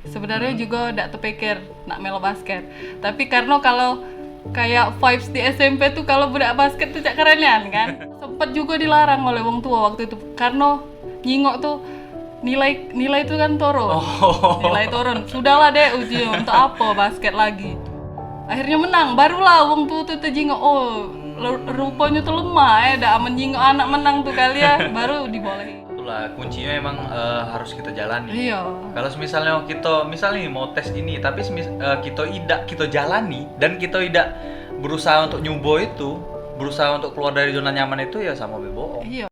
Sebenarnya juga nggak terpikir nak melo basket. Tapi karena kalau kayak vibes di SMP tuh kalau budak basket tuh cak kerenan kan. Sempet juga dilarang oleh wong tua waktu itu karena nyingok tuh nilai itu kan turun. Nilai turun. Sudahlah deh uji untuk apa basket lagi. Akhirnya menang, barulah wong tua tuh terjingok, oh rupanya tuh lemah dah menyingok anak menang tuh kali ya, baru dibolehin. Itulah kuncinya emang harus kita jalani. Iya. Kalau misalnya misalnya mau tes ini tapi kita jalani dan kita tidak berusaha untuk berusaha untuk keluar dari zona nyaman itu ya sama bohong. Iya.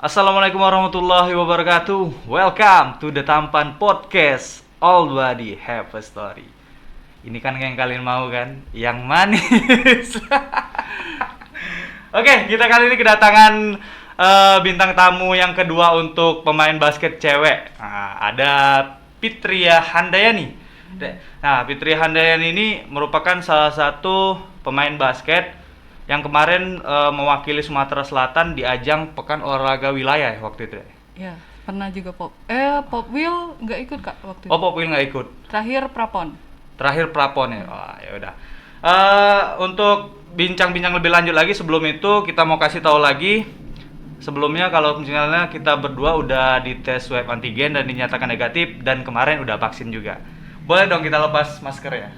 Assalamualaikum warahmatullahi wabarakatuh. Welcome to the Tampan Podcast. All body have a story. Ini kan yang kalian mau kan? Yang manis. Oke, kita kali ini kedatangan bintang tamu yang kedua untuk pemain basket cewek. Nah, ada Fitria Handayani. Nah, Fitria Handayani ini merupakan salah satu pemain basket yang kemarin mewakili Sumatera Selatan di ajang Pekan Olahraga Wilayah waktu itu. Ya, pernah juga Popwil nggak ikut kak waktu itu. Oh, Popwil nggak ikut. Terakhir Prapon Ya. Wah, ya udah. Untuk bincang-bincang lebih lanjut lagi sebelum itu kita mau kasih tahu lagi. Sebelumnya kalau misalnya kita berdua udah dites swab antigen dan dinyatakan negatif dan kemarin udah vaksin juga. Boleh dong kita lepas masker ya?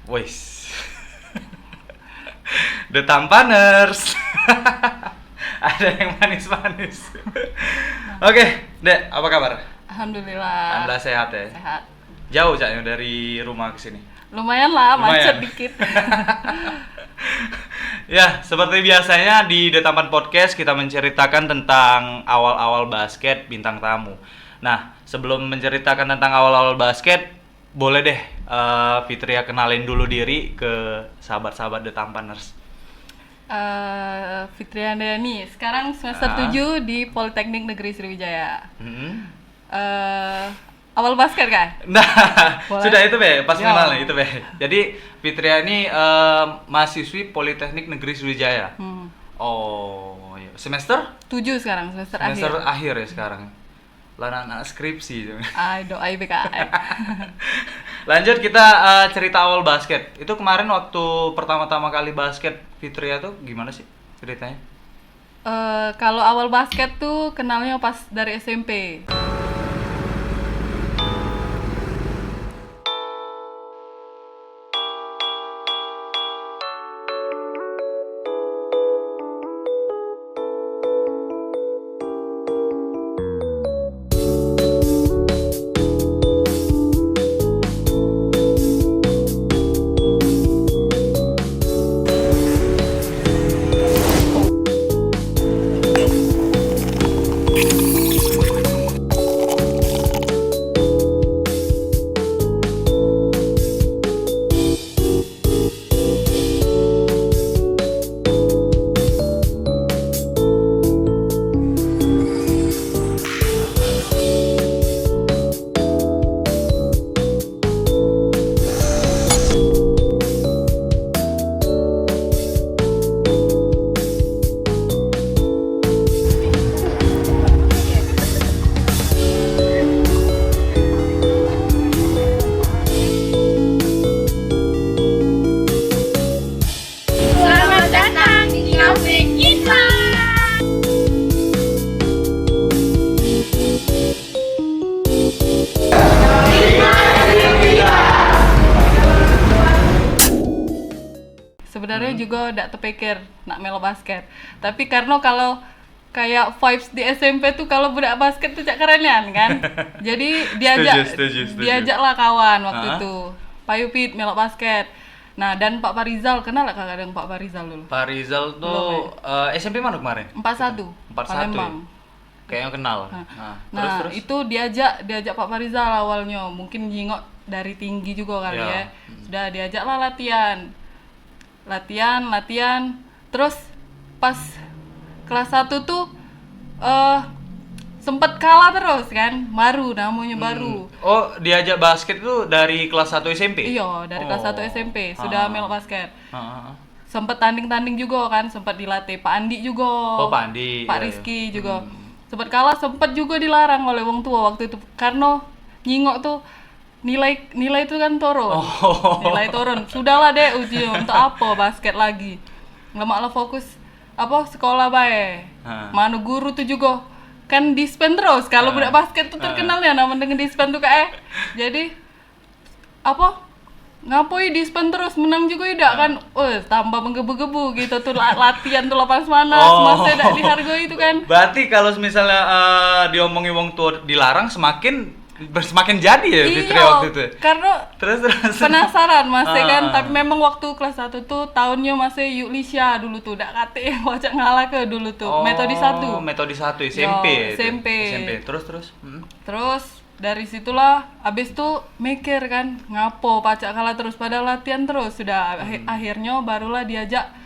Wis. The Tampaners. Ada yang manis-manis. Oke, Dek, apa kabar? Alhamdulillah. Anda sehat ya? Sehat. Jauh Caknya dari rumah ke sini. Lumayan lah, macet Lumayan. dikit. Ya, seperti biasanya di The Tampan Podcast kita menceritakan tentang awal-awal basket bintang tamu. Nah, sebelum menceritakan tentang awal-awal basket, boleh deh Fitria kenalin dulu diri ke sahabat-sahabat The Tampaners. Fitria Handayani, sekarang semester 7 di Politeknik Negeri Sriwijaya. Awal basket kan? Nah, Boleh. sudah itu Be, pas Ya. kenal itu Be. Jadi Fitria ini mahasiswi Politeknik Negeri Sriwijaya. Oh, iya. Semester 7 sekarang, semester akhir ya sekarang. Lah anak skripsi. Aduh, IBKM. Lanjut kita cerita awal basket. Itu kemarin waktu pertama-tama kali basket Fitria tuh gimana sih ceritanya? Kalau awal basket tuh kenalnya pas dari SMP. Selamat datang di Cafe kita. Sebenarnya juga nggak terpikir nak melo basket. Tapi karena kalau kayak vibes di SMP tuh kalau budak basket tuh cak kerenan kan. Jadi Setuju. diajaklah kawan waktu Ah. itu. Pak Yupit melo basket. Nah, dan Pak Farizal, kenal gak kakak dengan Pak Farizal dulu? Pak Rizal tuh SMP mana kemarin? 41 41 Palembang. Kayaknya kenal. Nah, Terus. itu diajak Pak Farizal awalnya. Mungkin jingok dari tinggi juga kali Ya. ya. Sudah diajaklah latihan. Terus pas kelas 1 tuh sempet kalah terus kan, namanya baru. Oh, diajak basket itu dari kelas 1 SMP? Iya, dari kelas 1 SMP sudah melok basket. Ah. Sempet tanding-tanding juga kan, sempet dilatih Pak Andi juga. Oh, Pak Andi. Pak Iya, Rizky iya. juga. Sempet kalah, sempet juga dilarang oleh wong tua waktu itu karena nyingok tuh nilai itu kan turun. Oh. Nilai turun. Sudahlah deh uji untuk apa basket lagi. Lemaklah fokus sekolah bae. Manu guru tuh juga kan dispen terus. Kalau budak basket tuh terkenal ya nama dengan dispen tuh kayak. Jadi ngapoi dispen terus menang juga tidak kan. Tambah menggebu-gebu gitu tuh latihan tuh lapangan panas, masa tidak dihargai itu kan. Berarti kalau misalnya diomongin wong tua dilarang semakin jadi ya Fitri waktu itu. Karena Terus penasaran masih kan, tapi memang waktu kelas 1 tuh tahunnya masih Yuklisya dulu tuh, dak kate wajak ngalah ke dulu tuh. Metode 1. Metode 1 SMP. Yo, SMP. Terus. Terus dari situlah abis tuh mikir kan, ngapo pacak kalah terus pada latihan terus. Sudah akhirnya barulah diajak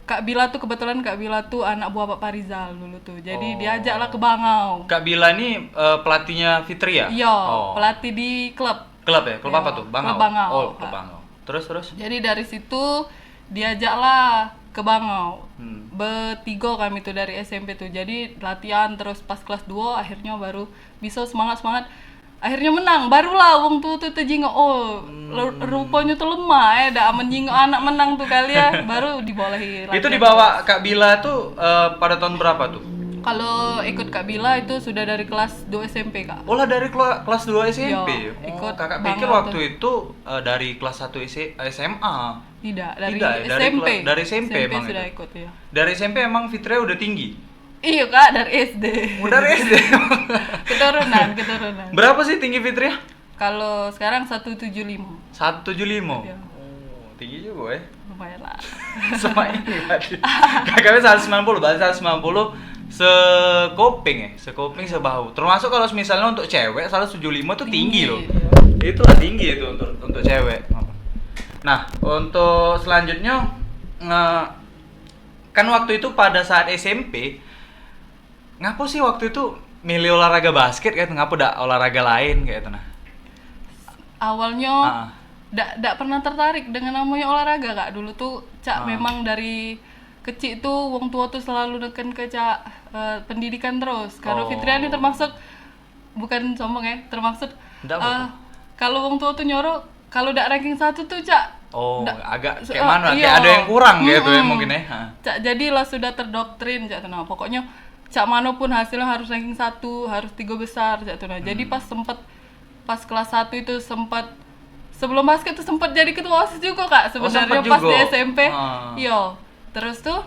Kak Bila tuh, kebetulan Kak Bila tuh anak buah Pak Rizal dulu tuh. Jadi diajaklah ke Bangau. Kak Bila ini pelatihnya Fitri ya? Iya, pelatih di klub. Klub ya? Klub apa tuh? Bangau. Klub Bangau. Oh, klub Bangau. Terus. Jadi dari situ diajaklah ke Bangau. Bertiga kami tuh dari SMP tuh. Jadi latihan terus pas kelas 2 akhirnya baru bisa semangat. Akhirnya menang, barulah wong tuh jingok, rupanya tuh lemah ya, dak menjingok anak menang tuh kali ya, baru dibolehi latihan. Itu dibawa Kak Bila tuh pada tahun berapa tuh? Kalau ikut Kak Bila itu sudah dari kelas 2 SMP Kak. Lah dari kelas 2 SMP? Yo, ikut Kakak Bangau pikir waktu itu dari kelas 1 SMA. Tidak, dari Tidak, SMP. dari SMP emang sudah itu? ikut ya. Dari SMP emang Fitri udah tinggi? Iya Kak, dari SD. Dari SD? keturunan. Berapa sih tinggi Fitri ya? Kalau sekarang 175. 175? Iya. Oh, tinggi juga ya. Lumayan lah. Sama ini berarti. Kakaknya 190, berarti 190 sekoping ya? Sekoping sebahu. Termasuk kalau misalnya untuk cewek 175 tuh tinggi loh. Itulah tinggi itu untuk cewek. Nah, untuk selanjutnya kan waktu itu pada saat SMP ngapo sih waktu itu milih olahraga basket kayak ngapo dak olahraga lain kayak itu nah. Awalnya dak pernah tertarik dengan namanya olahraga Kak. Dulu tuh memang dari kecil tuh wong tua tuh selalu neken ke pendidikan terus. Karena Fitriani termasuk, bukan sombong ya, termasuk kalau wong tua tuh nyuruh kalau dak ranking 1 tuh agak kayak mana? Kayak ada yang kurang gitu ya mungkin ya. Jadilah sudah terdoktrin pokoknya mana pun hasilnya harus ranking 1, harus 3 besar Jadi pas kelas 1 itu sebelum basket tuh sempat jadi ketua OSIS juga Kak sebenarnya pas di SMP. Terus tuh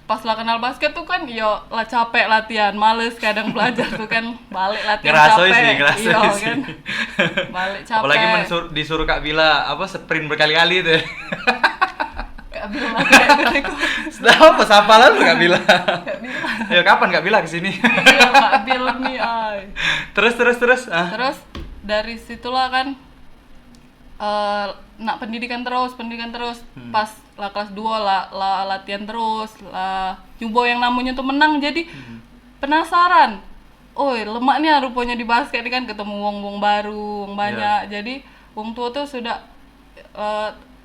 pas lah kenal basket tuh kan lah capek latihan, males kadang belajar tuh kan, balik latihan capek. Kan. Balik capek. Apalagi disuruh Kak Bila sprint berkali-kali itu ya. Kak Bila kayak gitu. Sudah apa sapalan Kak Bila? Ya kapan Kak Bila kesini? Iya Kak Bila nih Terus. Terus dari situlah kan nak pendidikan terus. Pas lah kelas 2 lah latihan terus, lah nyoba yang namanya tuh menang, jadi penasaran. Lemaknya rupanya di basket kan, ketemu wong baru, wong banyak. Jadi wong tua tuh sudah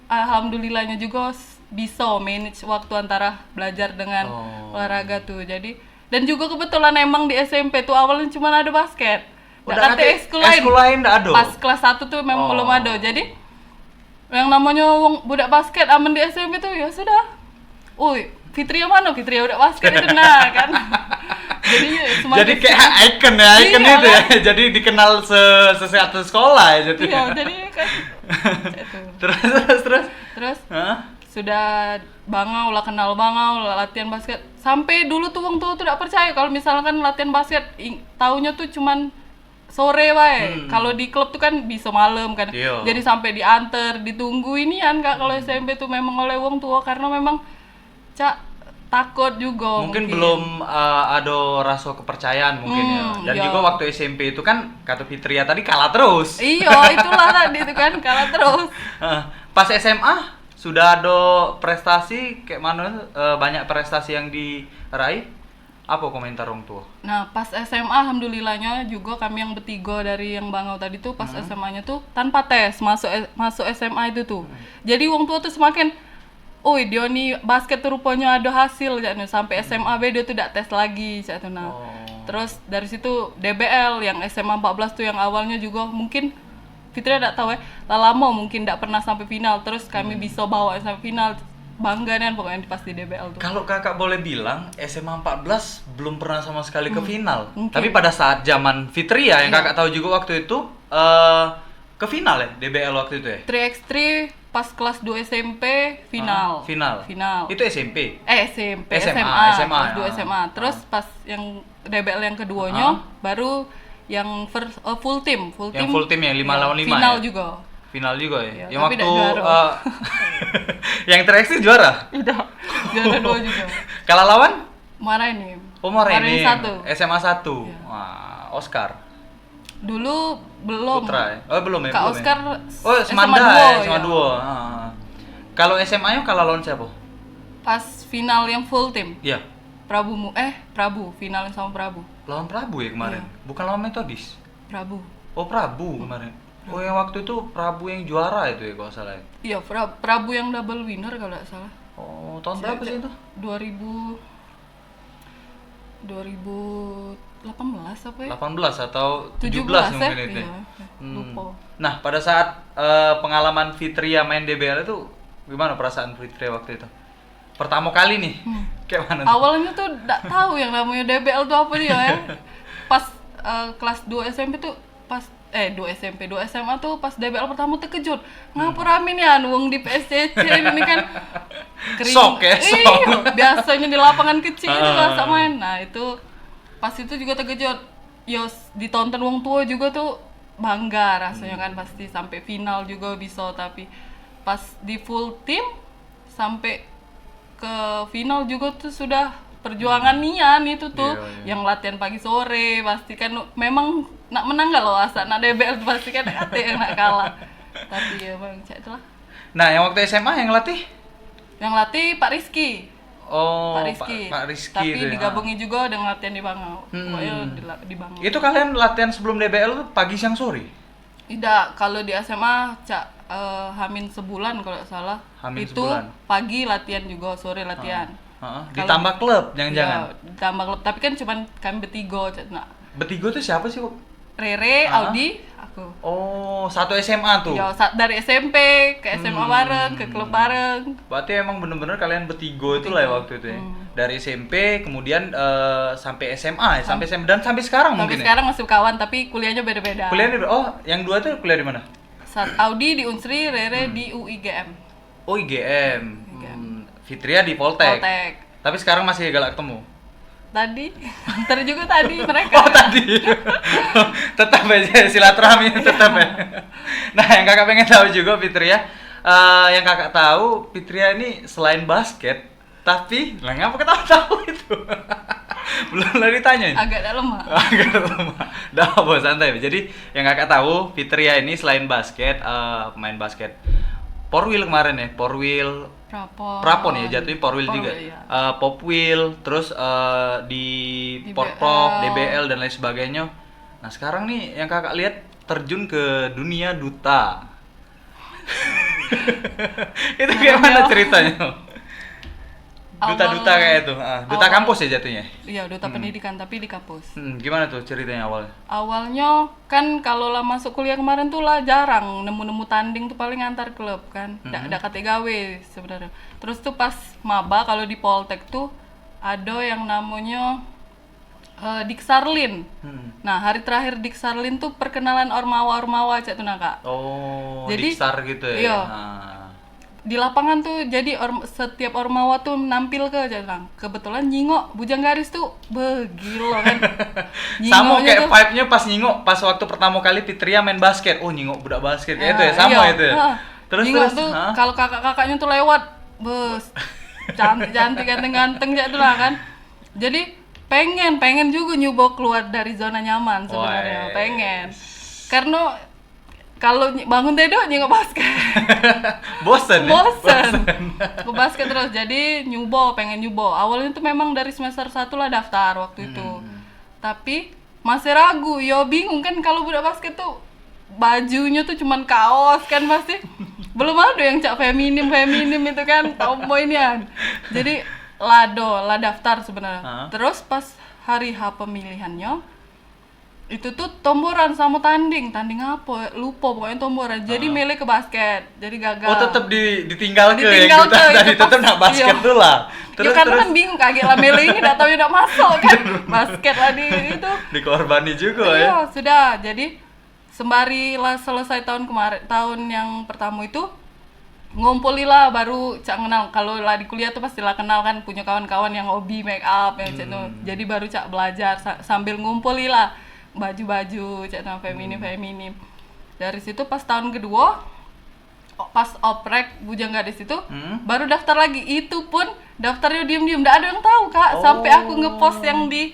alhamdulillahnya juga bisa manage waktu antara belajar dengan olahraga tuh. Jadi dan juga kebetulan emang di SMP tuh awalnya cuma ada basket. Nggak ada ekskul lain ada. Pas kelas 1 tuh memang belum ada. Jadi yang namanya budak basket aman di SMP tuh ya sudah. Fitria mana? Fitria budak basket itu nah kan. Jadi kayak icon itu ya. Jadi dikenal sesatu sekolah ya jadi. Iya, jadi kan. Terus sudah Bangau lah, kenal Bangau lah, latihan basket. Sampai dulu tuh wong tua tuh tidak percaya kalau misalkan latihan basket taunya tuh cuman sore wae. Kalau di klub tuh kan bisa malam kan. Jadi sampai diantar, ditunggu inian Kak kalau SMP tuh memang oleh wong tua karena memang takut juga. Mungkin belum ada rasa kepercayaan mungkin ya. Dan juga waktu SMP itu kan kata Fitria tadi kalah terus. Iya, itulah tadi itu kan kalah terus. Pas SMA sudah ada prestasi kayak mana, banyak prestasi yang diraih. Apa komentar orang tua? Nah, pas SMA alhamdulillahnya juga kami yang bertiga dari yang Bangau tadi tuh pas SMA-nya tuh tanpa tes masuk SMA itu tuh. Jadi orang tua tuh semakin, "Oi, dia nih basket tuh rupanya ada hasil," jadinya sampai SMA B dia tuh tidak tes lagi jatuh. Nah. Terus dari situ DBL yang SMA 14 tuh yang awalnya juga mungkin Fitri tidak tahu ya, lama mungkin tidak pernah sampai final, terus kami bisa bawa sampai final. Bangga kan pokoknya pas di DBL tuh. Kalau kakak boleh bilang, SMA 14 belum pernah sama sekali ke final. Mungkin. Tapi pada saat zaman Fitria yang kakak tahu juga waktu itu, ke final ya DBL waktu itu ya? 3x3 pas kelas 2 SMP final. Final. Itu SMP. SMP, SMA, kelas 2 ya. SMA. Terus pas yang DBL yang keduanya baru yang full team Yang full team yang 5 lawan 5 final ya? juga. Final juga ya? Iya, Yang tapi waktu nggak juara. yang terakhir juara? Udah, juara 2 juga. Kalah lawan? Marahin nih. Marahin 1. SMA 1. Iya. Wah, Oscar. Dulu belum. Putra ya? Oh, belum ya? Kak belum Oscar ya? Oh, Semanda ya, SMA 2. Kalau SMA-nya kalah lawan siapa? Pas final yang full team. Iya. Prabu, final sama Prabu. Lawan Prabu ya kemarin? Iya. Bukan lawan Metodis? Prabu. Oh, Prabu kemarin. Oh, yang waktu itu Prabu yang juara itu ya kalau salah ya? Iya, Prabu yang double winner kalau nggak salah. Oh, tahun berapa sih itu? 2018 apa ya? 18 atau 17 mungkin ya? itu. Iya, lupa. Nah, pada saat pengalaman Fitria main DBL itu gimana perasaan Fitria waktu itu? Pertama kali nih. Kayak mana tuh? Awalnya tuh nggak tahu yang namanya DBL tuh apa dia ya. Pas kelas 2 SMP tuh 2 SMP, 2 SMA tuh pas DBL pertama terkejut. Ngapa rame nih wong di PSCC ini kan kering. Sok ya, sok. Iya, biasanya di lapangan kecil itu nggak main. Nah, itu pas itu juga terkejut. Yos ditonton wong tua juga tuh bangga rasanya kan pasti sampai final juga bisa, tapi pas di full team sampai ke final juga tuh sudah perjuangan nian itu tuh. Iya. Yang latihan pagi sore pasti kan memang nak menang gak lo asa nak DBL pasti kan ate yang nak kalah. Tapi ya bang cak itulah. Nah, yang waktu SMA yang latih? Yang latih Pak Rizky. Oh, Pak Rizky. Pak Rizky Tapi itu ya. digabungin juga dengan latihan di Bangau. Pokoknya di Bangau. Itu kalian latihan sebelum DBL tuh pagi siang sore? Tidak, kalau di SMA cak hamin sebulan kalau nggak salah. Hamin itu sebulan. pagi latihan juga, sore latihan. Ditambah klub, jangan-jangan. Ya, ditambah klub, tapi kan cuman kami bertiga, cak. Nah, Bertiga tuh siapa sih, Kok? Rere, Audi, aku. Oh, satu SMA tuh. Ya, dari SMP ke SMA bareng, ke klub bareng. Berarti emang bener-bener kalian bertiga itu lah ya waktu itu ya. Dari SMP kemudian sampai SMA ya, sampai SMA dan sampai sekarang Tapi mungkin sekarang masih kawan, tapi kuliahnya beda-beda. ya. Kuliah yang dua tuh kuliah di mana? Audi di Unsri, Rere di UIGM. Oh, IGM. Fitria di Poltek. Poltek. Tapi sekarang masih galak ketemu. Tadi, ntar juga tadi mereka. Oh, tadi. Tetap aja silaturahmi tetap ya. Nah, yang kakak pengen tahu juga Fitria, yang kakak tahu Fitria ini selain basket, tapi lah ngapa kita tahu itu? Belum lah ditanyain. Agak dalam mah. Agak lemah. Dah, bos santai. Jadi yang kakak tahu Fitria ini selain basket, pemain basket. Porwheel kemarin ya, Porwheel Prapon ya, jatuhnya Porwheel juga. Iya. Popwheel, terus di Porprov, DBL dan lain sebagainya. Nah, sekarang nih yang kakak lihat terjun ke dunia duta. Itu kayak mana ceritanya? Duta-duta kayak itu. Duta kampus ya jatuhnya? Iya, duta pendidikan tapi di kampus. Gimana tuh ceritanya awalnya? Awalnya kan kalau lah masuk kuliah kemarin tuh lah jarang nemu-nemu tanding tuh paling antar klub kan. Nggak kate gawe sebenarnya. Terus tuh pas maba kalau di Poltek tuh ada yang namanya Diksarlin. Nah, hari terakhir Diksarlin tuh perkenalan ormawa-ormawa cak tuh Kak. Oh, Jadi, Diksar gitu ya. Iya. Di lapangan tuh jadi setiap ormawa tuh nampil ke jalan. Kebetulan Nyingok Bujang Garis tuh begilo kan. Sama Nyingoknya kayak tuh- vibe-nya pas Nyingok pas waktu pertama kali Fitria main basket. Oh, Nyingok budak basket kayak itu ya, sama iya. itu ya. Terus Nyingok tuh hah? kalau kakak-kakaknya tuh lewat, bos cantik-cantik ganteng-ganteng aja tuh lah kan. Jadi pengen juga nyoba keluar dari zona nyaman sebenarnya, Wah. pengen. Karena kalau bangun tidur nyengok basket. Bosen ya? Bosen. Ke basket terus. Jadi pengen nyubo. Awalnya tuh memang dari semester 1 lah daftar waktu itu. Tapi masih ragu, bingung kan kalau budak basket tuh bajunya tuh cuman kaos kan pasti. Belum ada yang cak feminim itu kan, tomboy ini kan. Jadi lah daftar sebenarnya. Terus pas hari H pemilihannya itu tuh tomboran sama tanding apa lupa pokoknya tomboran jadi milih ke basket jadi gagal. Tetap ditinggal ke Ditinggal yang ke, kita tadi itu tetap pas- nak basket iya. tuh lah. Karena kan bingung kaget lah milih ini tahu udah masuk kan basket lah di itu. Dikorbani juga ya. Iya sudah jadi sembari lah selesai tahun yang pertama itu ngumpulilah baru cak kenal kalau lah di kuliah tuh pastilah kenal kan punya kawan-kawan yang hobi make up yang cak tuh. Jadi baru cak belajar sambil ngumpulilah baju-baju cak tuh feminim. Dari situ pas tahun kedua pas oprek bujang gadis itu baru daftar lagi. Itu pun daftarnya diem-diem nggak ada yang tahu Kak. Sampai aku ngepost yang di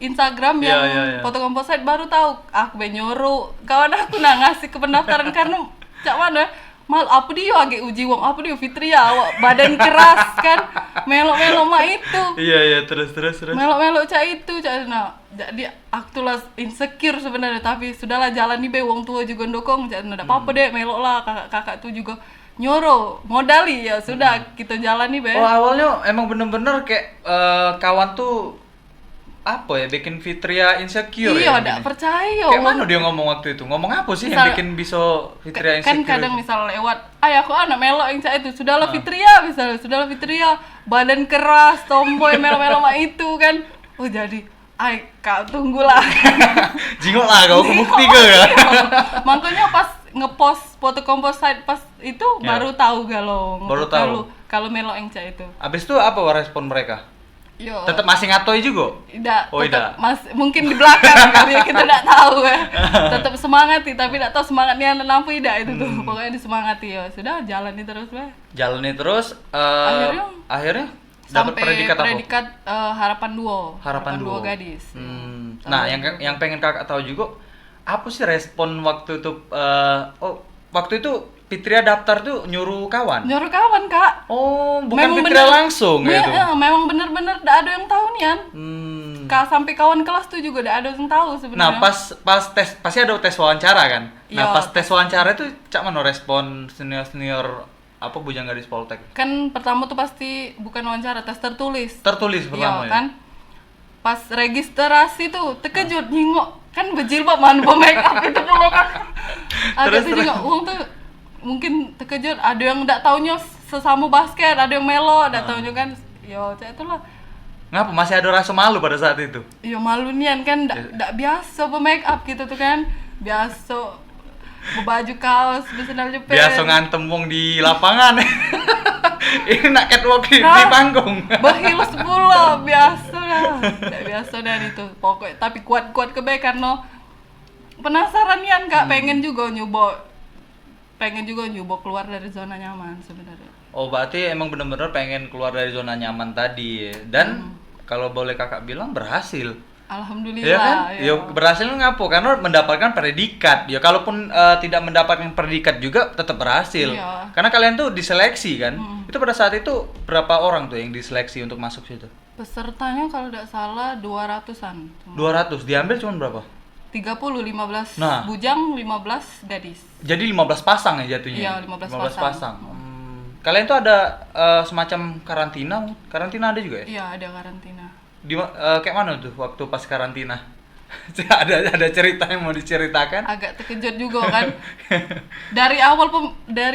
Instagram yang foto komposit baru tahu aku nyuruh kawan aku ngasih ke pendaftaran karena cak mana mal apa dia agak uji wong apa dia Fitria awak badan keras kan melok-melok mah itu terus melok-melok cak itu cak jadi aku tuh lah insecure sebenarnya tapi sudahlah jalan nih be wong tua juga ndokong cak ada apa-apa deh melok lah kakak tuh juga nyuruh modali ya sudah kita jalan nih be. Awalnya emang bener-bener kayak kawan tuh apa ya bikin Fitria insecure iya ya nggak percaya kayak mana dia ngomong waktu itu ngomong apa sih yang bikin bisa Fitria insecure kan kadang misal lewat aku anak melok yang cak itu sudahlah Fitria misalnya sudahlah Fitria badan keras tomboy melok-melok mah itu kan jadi kau tunggulah jingok lah kau bukti ke ya makanya pas ngepost foto komposit pas itu baru tahu kalau melok yang cak itu abis itu apa respon mereka? Tetap masih ngatoi juga? Tidak. Mungkin di belakang kali ya, kita tidak tahu ya. Tetap semangati, tapi tidak tahu semangatnya lampu tidak itu tuh. Pokoknya disemangati ya. Sudah jalani terus be. Jalani terus. Akhirnya dapat predikat harapan duo. Harapan duo gadis. Nah, yang pengen kakak tahu juga, apa sih respon waktu itu? Waktu itu Fitria daftar tuh nyuruh kawan? Nyuruh kawan Kak. Bukan Fitria langsung gitu? Memang bener-bener tidak ada yang tahu nian. Kak sampai kawan kelas tuh juga tidak ada yang tahu sebenarnya. Nah pas tes pasti ada tes wawancara kan? Nah pas tes wawancara itu cak mana respon senior apa bujang gadis Poltek? Kan pertama tuh pasti bukan wawancara, tes tertulis. Tertulis pertama ya? Kan? Pas registrasi tuh terkejut nyingok kan berjilbab man make up itu pun kan. Agak tuh juga uang tuh mungkin terkejut ada yang nggak taunya sesama basket ada yang melo nggak taunya kan cak itulah ngapa masih ada rasa malu pada saat itu malu nian kan nggak biasa make up gitu tuh kan biasa baju kaos bersandal jepit biasa ngantem wong di lapangan ini nak catwalk di panggung berhilas pula biasa dah itu pokoknya tapi kuat kebe karena penasaran nian Kak pengen juga nyoba keluar dari zona nyaman sebenarnya. Berarti emang bener-bener pengen keluar dari zona nyaman tadi dan kalau boleh kakak bilang berhasil. Alhamdulillah. Ya kan? Berhasil ngapo karena mendapatkan predikat. Ya kalaupun tidak mendapatkan predikat juga tetap berhasil. Iya. Karena kalian tuh diseleksi kan. Itu pada saat itu berapa orang tuh yang diseleksi untuk masuk situ? Pesertanya kalau tidak salah 200-an. 200. Diambil cuma berapa? 30, 15 nah, bujang, 15 gadis. Jadi 15 pasang ya jatuhnya? Iya, 15 pasang. Kalian tuh ada semacam karantina? Karantina ada juga ya? Iya, ada karantina. Kayak mana tuh waktu pas karantina? ada cerita yang mau diceritakan? Agak terkejut juga kan. Dari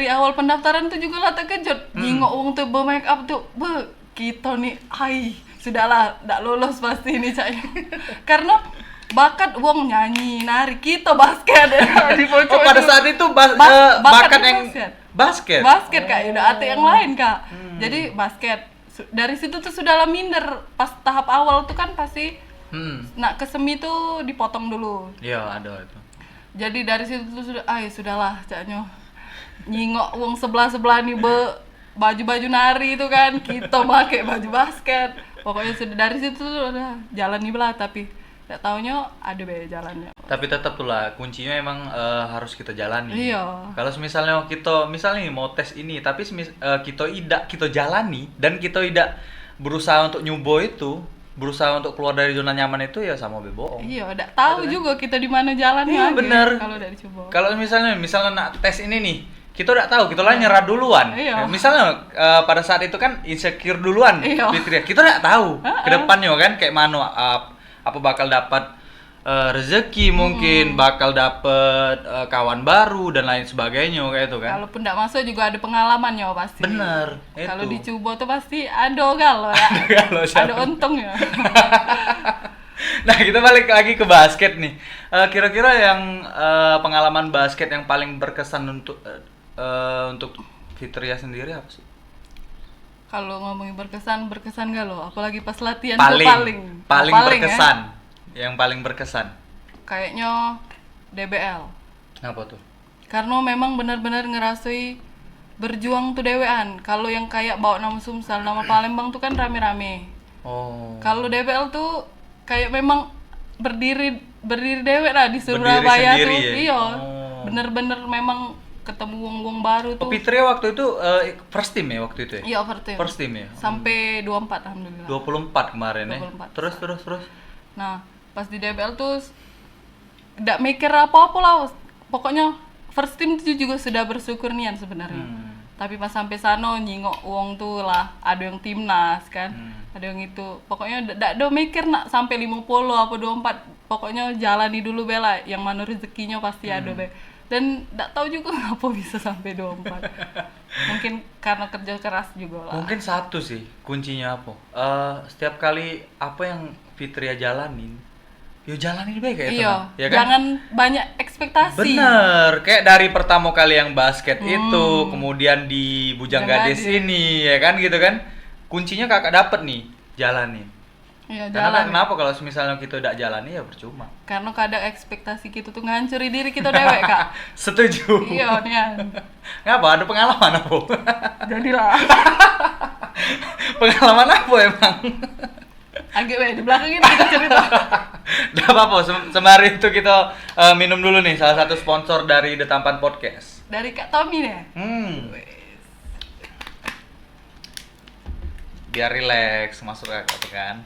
awal pendaftaran tuh juga lah terkejut. Nyingok wong tuh make up tuh, kita nih, sudahlah, nggak lolos pasti ini caknya. Karena bakat wong nyanyi, nari, kita basket di pada saat itu bakat yang basket. Basket Kak, udah ada yang lain Kak. Jadi basket. Dari situ tuh sudahlah minder. Pas tahap awal tuh kan pasti nak ke semi tuh dipotong dulu. Iya, ada itu. Jadi dari situ tuh sudahlah caknya. Nyingok wong sebelah-sebelah nih baju-baju nari itu kan, kita pakai baju basket. Pokoknya sudah dari situ tuh udah jalan nih belah tapi nggak taunya ada jalannya. Tapi tetap tuh lah, kuncinya emang harus kita jalani. Iya. Kalau misalnya kita misalnya nih mau tes ini, tapi kita tidak kita jalani dan kita tidak berusaha untuk nyoba itu, berusaha untuk keluar dari zona nyaman itu, ya sama bebohong. Iya, udah tahu juga kita di mana jalannya. Iya, aja bener. Kalau udah dicoba. Kalau misalnya nak tes ini nih, kita udah tahu, kita lah nyerah duluan. Iya. Misalnya pada saat itu kan insecure duluan, Iya. Fitria. Kita udah tahu ke depannya kan kayak mana apa bakal dapat rezeki, mungkin bakal dapet kawan baru dan lain sebagainya kayak itu kan. Kalaupun tidak masuk juga ada pengalamannya pasti. Bener, Kalau itu. dicoba tuh pasti ada galau ya. Galau, siapa? Ada untungnya. Nah, kita balik lagi ke basket nih. Kira-kira yang pengalaman basket yang paling berkesan untuk Fitria sendiri apa sih? Kalau ngomongin berkesan gak lo? Apalagi pas latihan tuh Paling ya. berkesan. Yang paling berkesan. Kayaknya DBL. Apa tuh? Karena memang benar-benar ngerasai berjuang tuh dewean. Kalau yang kayak bawa nama Sumsel, nama Palembang tuh kan rame-rame. Oh. Kalau DBL tuh kayak memang berdiri dewek lah di Berdiri Surabaya sendiri tuh. ya? Iya. Oh. Bener-bener memang ketemu wong-wong baru tuh. Fitria waktu itu first team ya waktu itu ya? Iya, overtime. First team ya? Sampai 24 alhamdulillah. 24 kemarin ya? 24. Terus? Nah, pas di DBL tuh nggak mikir apa-apa lah. Pokoknya first team itu juga sudah bersyukur nian sebenarnya. Tapi pas sampai sana nyingok uang tuh lah, ada yang timnas kan. Ada yang itu. Pokoknya nggak ada mikir nak sampai 50 apa 24. Pokoknya jalani dulu bela, yang mana rezekinya pasti ada be. Dan nggak tahu juga ngapa bisa sampai 24. Mungkin karena kerja keras juga lah. Mungkin satu sih kuncinya apa? Setiap kali apa yang Fitria jalanin, yo jalanin baik kayak itu. Iya, Ya kan? jangan banyak ekspektasi. Bener, kayak dari pertama kali yang basket itu, kemudian di Bujang Bujang Gadis Gadis. ini, ya kan gitu kan? Kuncinya kakak dapet nih, jalanin. Iya, Karena jalan. kenapa kalau misalnya kita tidak jalani ya percuma. Karena kadang ekspektasi kita tuh ngancuri diri kita dewek, Kak. Setuju. Iya, Nian. Ngapa? Ada pengalaman apa? Jadilah. Pengalaman apa emang? Agak di belakang ini kita cerita. Gak apa-apa, sembari itu kita minum dulu nih, salah satu sponsor dari The Tampan Podcast. Dari Kak Tommy deh. Biar relax masuk ke apa kan.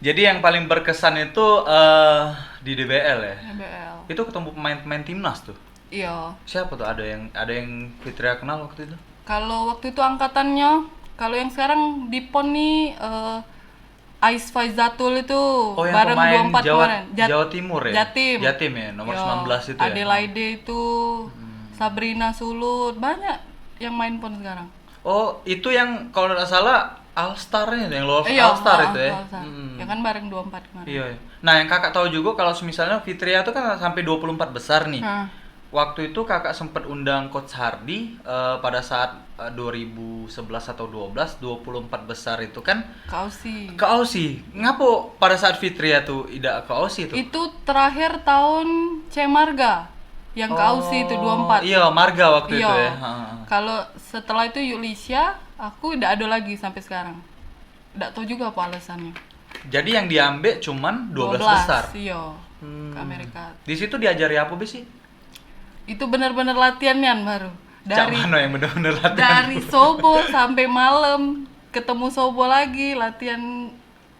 Jadi yang paling berkesan itu di DBL ya. DBL. Itu ketemu pemain-pemain timnas tuh. Iya. Siapa tuh? Ada yang Fitria kenal waktu itu? Kalau waktu itu angkatannya, kalau yang sekarang di PON nih Ais Faizatul itu Oh, yang bareng pemain 24 kemarin. Jawa Timur ya? Jatim. Jatim ya, nomor Yo, 19 itu ya. Adelaide itu, Sabrina Sulut, banyak yang main PON sekarang. Oh, itu yang kalau nggak salah All-Star-nya itu, yang lolos Iya, All-Star itu ya? All-Star. Ya kan bareng 24 kemarin. Iya, iya. Nah, yang kakak tahu juga kalau misalnya Fitria itu kan sampai 24 besar nih. Waktu itu kakak sempat undang Coach Hardy pada saat 2011 atau 12, 24 besar itu kan ke Aussie. Ngapo pada saat Fitria tuh tidak ke Aussie tuh? Itu terakhir tahun C Marga yang ke Aussie itu 24. Iya, Marga waktu Iya. itu ya. Kalau setelah itu Yulisha, aku udah ada lagi sampai sekarang. Nggak tahu juga apa alasannya. Jadi yang diambil cuman 12 besar. Iya. Ke Amerika. Di situ diajari apa sih? Itu benar-benar latihannya baru. Cak mana yang bener-bener latihan? Dari subuh sampai malam ketemu subuh lagi latihan.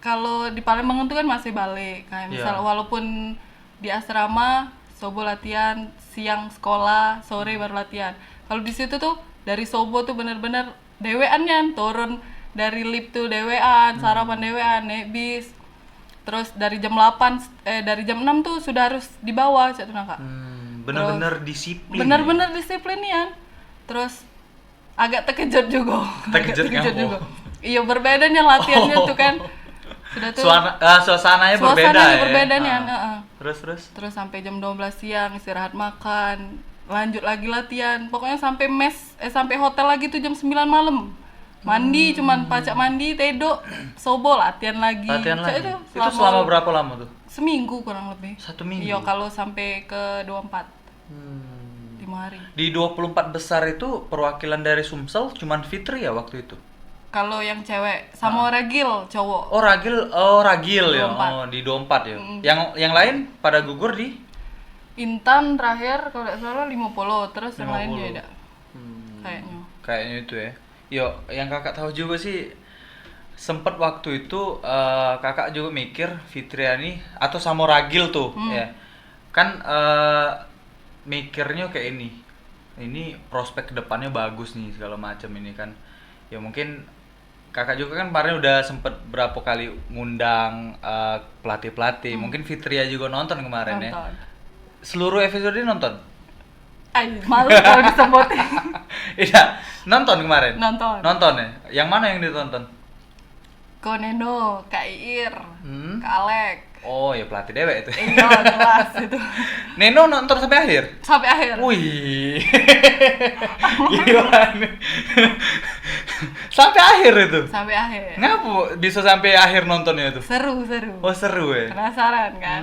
Kalau di Palembang itu kan masih balik. Kayak misal walaupun di asrama subuh latihan, siang sekolah, sore baru latihan. Kalau di situ tuh dari subuh tuh bener-bener dewean kan, turun dari lift tuh dewean, sarapan dewean, naik bis. Terus dari jam 8 dari jam 6 tuh sudah harus di bawah cak tuh Kak. Bener-bener disiplin. Bener-bener disiplin ya. Terus agak terkejut juga. Terkejut ngapa? juga. Iya berbedanya latihannya tuh kan. Sudah tuh Suasananya berbeda ya. berbedanya. Terus sampai jam 12 siang istirahat makan, lanjut lagi latihan. Pokoknya sampai sampai hotel lagi tuh jam 9 malam. Mandi cuman pacak mandi, tedo, sobo latihan lagi. Itu selama berapa lama tuh? Seminggu kurang lebih. 1 minggu. Iya, kalau sampai ke 24. 5 hari. Di 24 besar itu perwakilan dari Sumsel cuman Fitri ya waktu itu. Kalau yang cewek sama Ragil cowok. Ragil ya. 24. Oh, di 24 ya. Yang lain pada gugur di Intan terakhir kalau nggak salah 50, terus yang lain 50. juga ada. Kayaknya. Kayaknya itu ya. Yo, yang kakak tahu juga sih sempet waktu itu kakak juga mikir Fitriani atau sama Ragil tuh ya. Kan mikirnya kayak ini prospek kedepannya bagus nih segala macam ini kan. Ya mungkin kakak juga kan kemarin udah sempet berapa kali ngundang pelatih-pelatih. Mungkin Fitria juga nonton kemarin ya. Nonton. Seluruh episode nonton? Ay, malu kalau disebutin. Iya, nonton kemarin? Nonton. Nonton ya? Yang mana yang ditonton? Ko Neno, Kak Iir, Kak Alek. Oh ya pelatih dewek itu. Iya, jelas itu. Neno nonton sampai akhir? Sampai akhir. Wih. Gimana? Sampai akhir itu? Sampai akhir. Ngapa bisa sampai akhir nontonnya itu? Seru. Oh seru ya? Penasaran kan?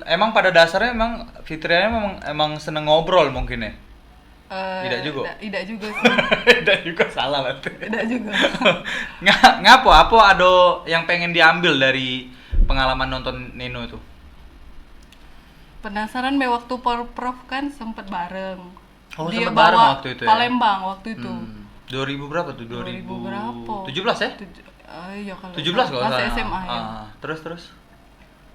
Emang pada dasarnya emang Fitrianya emang seneng ngobrol mungkin ya? Tidak juga? Tidak juga sih. Tidak juga salah lah tuh. Tidak juga. Ngapo? Apa ada yang pengen diambil dari pengalaman nonton Neno itu? Penasaran waktu Prof kan sempet bareng. Oh, Dia sempet bareng bawa waktu itu ya? Palembang waktu itu. 2000 berapa tuh? 2000 berapa? 17 ya? Iya kalau 17 kalau masih salah. SMA ya. Terus.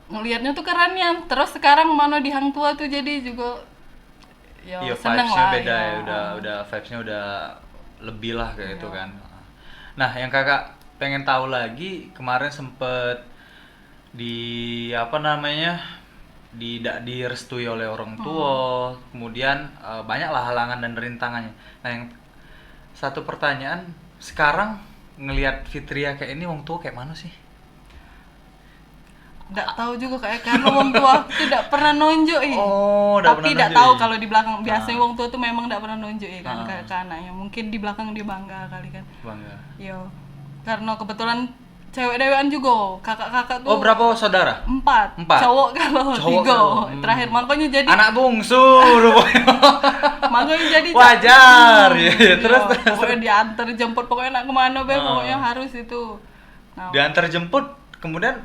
Ngelihatnya tuh keren ya. Terus sekarang mana di Hang Tua tuh jadi juga ya Iya, seneng vibes-nya lah beda ya. ya. Udah vibes-nya udah lebih lah kayak itu Iya. kan. Nah, yang kakak pengen tahu lagi kemarin sempet di apa namanya tidak direstui oleh orang tua, kemudian banyaklah halangan dan rintangannya. Nah, yang satu pertanyaan sekarang ngelihat Fitria kayak ini, wong tua kayak mana sih? Nggak tahu juga kayak karena wong tua aku tidak pernah nonjok Oh, nggak tapi pernah tidak nunjuk, tahu iya. kalau di belakang biasanya wong tua tuh memang tidak pernah nonjok kan Ah. ke anaknya. Mungkin di belakang dia bangga kali kan. Bangga. Yo, karena kebetulan cewek dewean juga, kakak-kakak tuh Oh, berapa saudara? 4. Empat? Cowok kalau Cowok 3. kalau, Terakhir makanya jadi Anak bungsu rupanya. makanya jadi Wajar. Ya, terus. pokoknya diantar jemput pokoknya nak kemana be, Ah. pokoknya harus itu. Nah, Diantar jemput, kemudian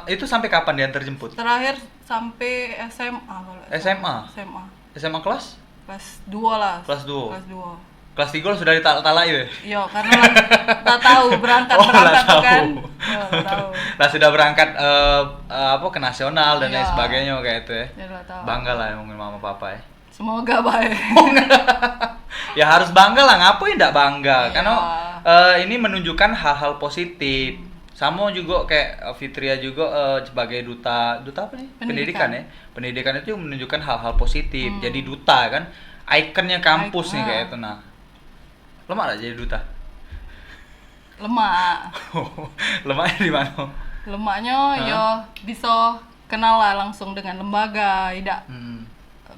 itu sampai kapan diantar jemput? terakhir sampai SMA kalau nggak salah. SMA? SMA SMA kelas? kelas 2 lah. Kelas 2. Kelas 2. Kelas 3 sudah ditalak-talak ya? Iya, karena tak tahu berangkat Oh, lah tuh kan. tahu. Iya, lah tahu. Lah sudah berangkat ke nasional dan lain Iya. sebagainya kayak itu ya. Ya lah tahu. Bangga lah mungkin mama papa ya. Semoga baik. Ya harus bangga lah, ngapain enggak bangga? Iya. Karena ini menunjukkan hal-hal positif. Sama juga kayak Fitria juga sebagai duta apa nih? Pendidikan ya. Pendidikan itu menunjukkan hal-hal positif. Jadi duta kan, ikonnya kampus nih kayak itu. Nah, lemak lah jadi duta. Lemak. Lemaknya di mana? Lemaknya ya bisa kenal lah langsung dengan lembaga, tidak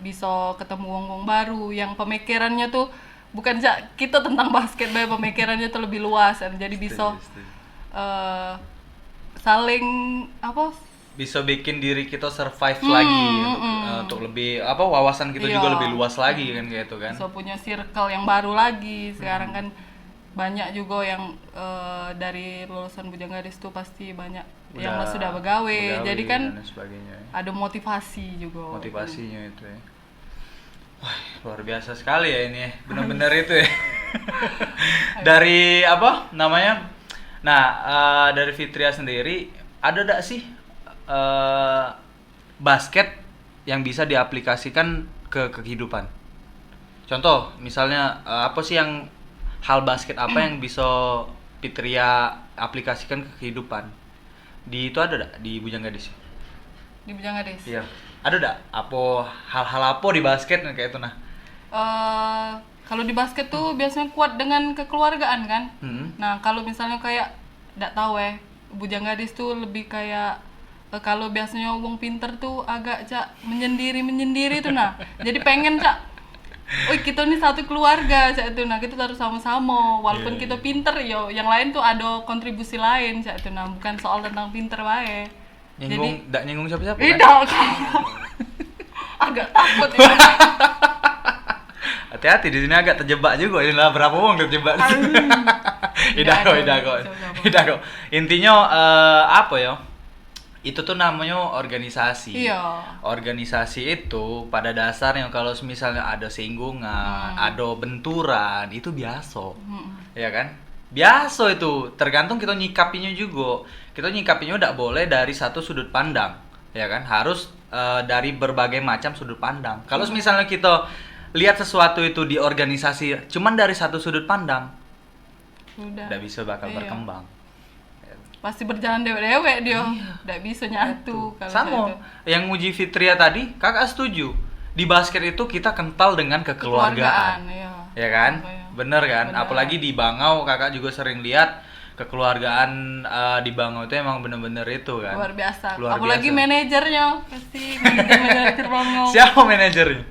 bisa ketemu wong-wong baru yang pemikirannya tuh bukan kita tentang basket, pemikirannya tuh lebih luas kan. Jadi bisa saling apa? Bisa bikin diri kita survive lagi untuk lebih apa wawasan kita juga Iya. lebih luas lagi kan kayak itu kan. Bisa punya circle yang baru lagi. Sekarang kan banyak juga yang dari lulusan Bujanggadis tuh pasti banyak yang sudah begawe. Jadi kan dan sebagainya ya. ada motivasi juga. Motivasinya itu ya. Wah, luar biasa sekali ya ini ya. Benar-benar itu ya. Dari apa namanya? Nah, dari Fitria sendiri ada enggak sih basket yang bisa diaplikasikan ke kehidupan? Contoh, misalnya apa sih yang hal basket apa yang bisa Fitria aplikasikan ke kehidupan? Di itu ada enggak di Bujanggadis? Di Bujanggadis. Iya. Ada enggak apa hal-hal apa di basket kayak itu nah? Kalau di basket tuh biasanya kuat dengan kekeluargaan kan. Nah kalau misalnya kayak nggak tahu Bujanggadis tuh lebih kayak kalau biasanya wong pinter tuh agak menyendiri tuh nah. Jadi pengen kita nih satu keluarga itu nah, kita harus sama-sama walaupun kita pinter yang lain tuh ada kontribusi lain itu nah, bukan soal tentang pinter bae. Enggak nyinggung siapa-siapa kan? Tidak. Agak takut ya. Hati-hati di sini agak terjebak juga. Ini lah berapa wong terjebak di sini. Idago. Intinya apa ya? Itu tuh namanya organisasi. Iya. Organisasi itu pada dasarnya kalau misalnya ada singgungan, ada benturan, itu biasa. Ya kan? Biasa itu, tergantung kita nyikapinya juga. Kita nyikapinya tidak boleh dari satu sudut pandang, ya kan? Harus dari berbagai macam sudut pandang. Kalau misalnya kita lihat sesuatu itu di organisasi cuman dari satu sudut pandang, Udah. tidak bisa bakal berkembang. Pasti berjalan dewek-dewek dia. Tidak bisa nyatu kalau Sama itu. yang uji Fitria tadi, kakak setuju. Di basket itu kita kental dengan kekeluargaan. Iya. Ya kan? Iya. Bener kan? Bener. Apalagi di Bangau, kakak juga sering lihat kekeluargaan di Bangau itu emang bener-bener itu kan. Luar biasa. Luar Apalagi biasa. manajernya, pasti manajer Bangau. Siapa manajernya?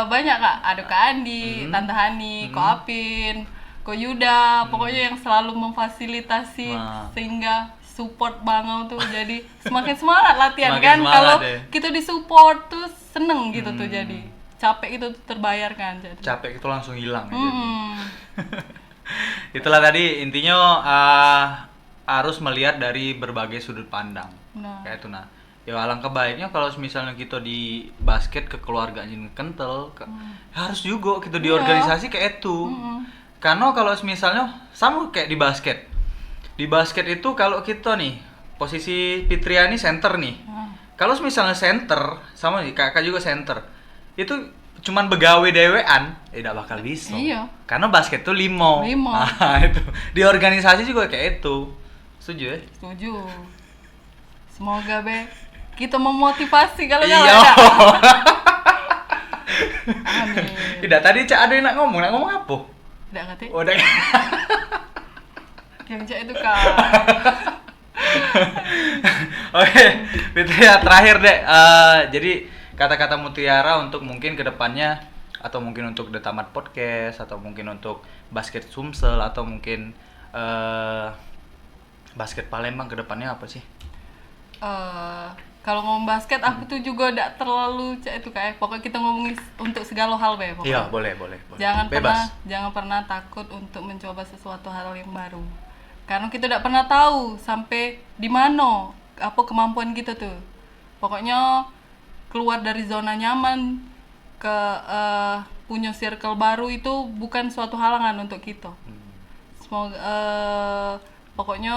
Banyak Kak, ada Kak Andi, Tante Hani, Ko Apin, Ko Yuda, pokoknya yang selalu memfasilitasi Wah. sehingga support Bangau tuh jadi semakin semangat latihan Semakin kan. semangat Kalau deh. kita disupport tuh seneng gitu tuh jadi capek itu terbayarkan jadi. Capek itu langsung hilang ya, jadi. Hmm. Itulah tadi intinya harus melihat dari berbagai sudut pandang. Nah. Kayak itu nah. Ya alangkah baiknya kalau misalnya kita di basket kekeluargaan kental, harus juga kita di Iya. organisasi kayak itu. Karena kalau misalnya sama kayak di basket. Di basket itu kalau kita nih posisi Fitria nih center nih. Kalau misalnya center sama nih kakak juga center. Itu cuman begawe dewean, tidak bakal bisa. Iya. Karena basket tuh limo. Nah, itu. Di organisasi juga kayak itu. Setuju ya? Setuju. Semoga be kita memotivasi kalau Iya. nggak ada. Amin. Tidak, tadi Cak ada yang nak ngomong apa? Tidak kata. Udah. Yang cak itu Kak. Oke, Fitria terakhir deh. Jadi kata-kata mutiara untuk mungkin kedepannya atau mungkin untuk The Tamat Podcast atau mungkin untuk basket Sumsel atau mungkin basket Palembang kedepannya apa sih? Kalau ngomong basket aku tuh juga tidak terlalu cak itu kayak pokoknya kita ngomongin untuk segala hal be pokoknya. Iya, boleh. Jangan Bebas. pernah takut untuk mencoba sesuatu hal yang baru. Karena kita tidak pernah tahu sampai di mana apa kemampuan kita tuh. Pokoknya keluar dari zona nyaman ke punya circle baru itu bukan suatu halangan untuk kita. Semoga pokoknya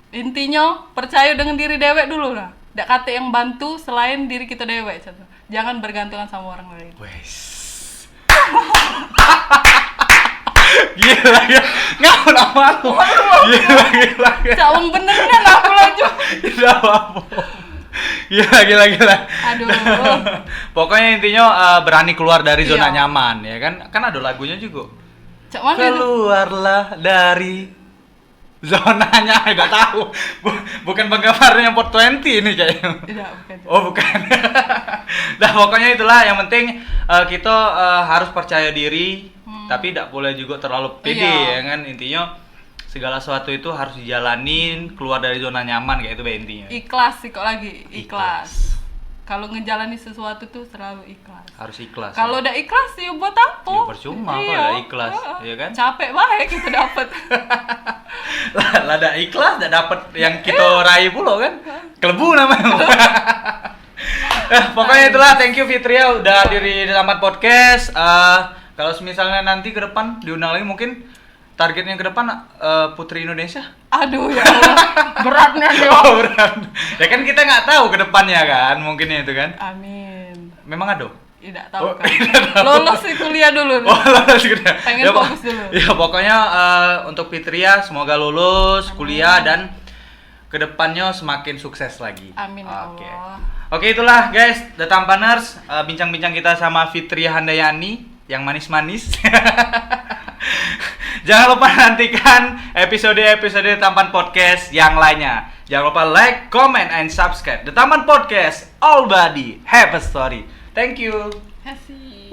intinya percaya dengan diri dewek dulu lah. Ndak kata yang bantu selain diri kita dewek. Jangan bergantungan sama orang lain. Wes. Gila ya. Ngapa nama aku? Gila. Cawang benernya aku laju. Tidak apa-apa. Gila. Aduh. Pokoknya intinya berani keluar dari zona Iya. nyaman ya kan? Kan ada lagunya juga. Cak mana itu? Keluarlah dari zonanya, tidak tahu. Bukan penggabarnya Port 20 ini kayaknya. Tidak, bukan. Oh bukan. Nah pokoknya itulah yang penting kita harus percaya diri, tapi tidak boleh juga terlalu pede Iya. ya kan intinya segala sesuatu itu harus dijalanin keluar dari zona nyaman kayak itu be intinya. Ikhlas sih kok lagi, ikhlas. Kalau ngejalani sesuatu tuh selalu ikhlas. Harus ikhlas. Kalau udah ikhlas ya buat apa? Ya percuma kalau udah ikhlas, ya kan? Capek banget kita dapat. Lah ada ikhlas, tidak dapat yang kita raih pula kan? Kelebu namanya. Pokoknya itulah, thank you Fitria udah hadir di Tamat Podcast. Kalau misalnya nanti ke depan diundang lagi mungkin targetnya ke depan Putri Indonesia. Aduh ya Allah, beratnya dia. Oh, berat. Ya kan kita nggak tahu ke depannya kan, mungkinnya itu kan. Amin. Memang ada. Tidak tahu Oh, kan. Lolos sih kuliah dulu. Oh, lulus kuliah. Pengen Ya, fokus dulu. Ya, pokoknya untuk Fitria semoga lulus kuliah dan kedepannya semakin sukses lagi. Amin ya Oke. Allah. Oke, itulah guys, The Tampaners, bincang-bincang kita sama Fitria Handayani yang manis-manis. Jangan lupa nantikan episode-episode Tampan Podcast yang lainnya. Jangan lupa like, comment, and subscribe The Tampan Podcast. All body have a story. Thank you. Kasih.